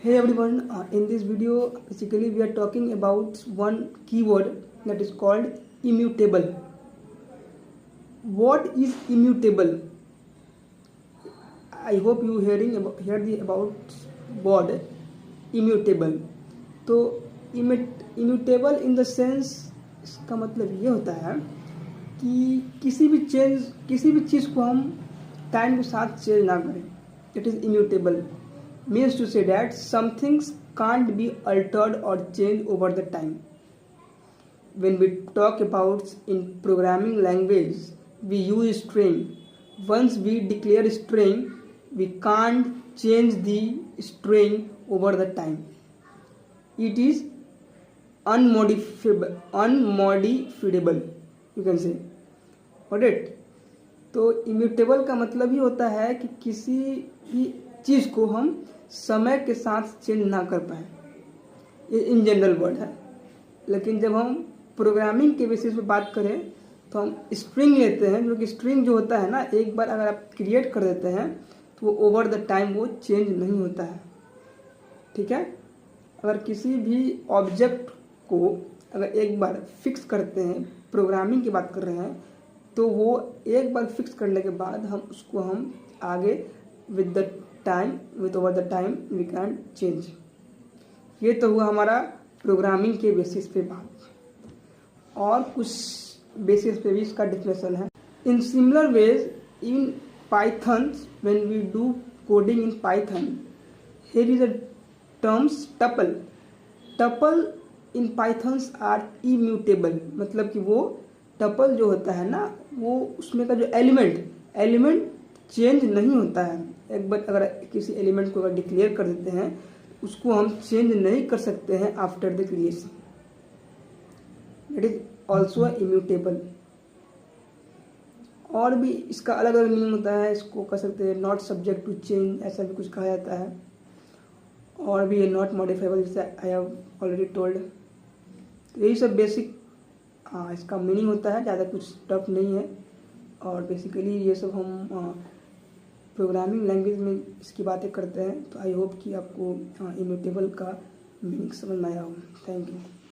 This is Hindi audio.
Hey everyone, in this video basically we are talking about one keyword that is called immutable. What is immutable? I hope you hear about word immutable. तो immutable in the sense इसका मतलब ये होता है कि किसी भी चीज़ को हम टाइम के साथ चेंज ना करें. It is immutable. Means to say that some things can't be altered or changed over the time. When we talk about in programming language, we use string. Once we declare string, we can't change the string over the time. It is unmodifiable, you can say. Got it? तो इम्यूटेबल का मतलब ही होता है कि किसी भी चीज़ को हम समय के साथ चेंज ना कर पाए. ये इन जनरल वर्ड है. लेकिन जब हम प्रोग्रामिंग के बेसिस पे बात करें तो हम स्ट्रिंग लेते हैं, जो कि स्ट्रिंग जो होता है ना, एक बार अगर आप क्रिएट कर देते हैं तो वो ओवर द टाइम वो चेंज नहीं होता है. ठीक है. अगर किसी भी ऑब्जेक्ट को अगर एक बार फिक्स करते हैं, प्रोग्रामिंग की बात कर रहे हैं, तो वो एक बार फिक्स करने के बाद हम आगे with over the time we can change. ये तो हुआ हमारा प्रोग्रामिंग के बेसिस पे बात. और कुछ बेसिस पे भी इसका डिफिनेशन है. In similar ways in Python when we do coding in Python, here is a terms tuple in Pythons are immutable. मतलब कि वो टपल जो होता है ना, वो उसमें का जो एलिमेंट चेंज नहीं होता है. एक बार अगर किसी एलिमेंट को अगर डिक्लेयर कर देते हैं, उसको हम चेंज नहीं कर सकते हैं after the creation. It is also immutable. और भी इसका अलग अलग मीनिंग होता है. इसको कह सकते हैं नॉट सब्जेक्ट टू चेंज, ऐसा भी कुछ कहा जाता है. और भी नॉट मॉडिफाइबल, जैसे आई हैव ऑलरेडी टोल्ड. तो यही सब बेसिक इसका मीनिंग होता है. ज़्यादा कुछ टफ नहीं है. और बेसिकली ये सब हम प्रोग्रामिंग लैंग्वेज में इसकी बातें करते हैं. तो आई होप कि आपको इम्यूटेबल का मीनिंग समझ में आया हो. Thank you.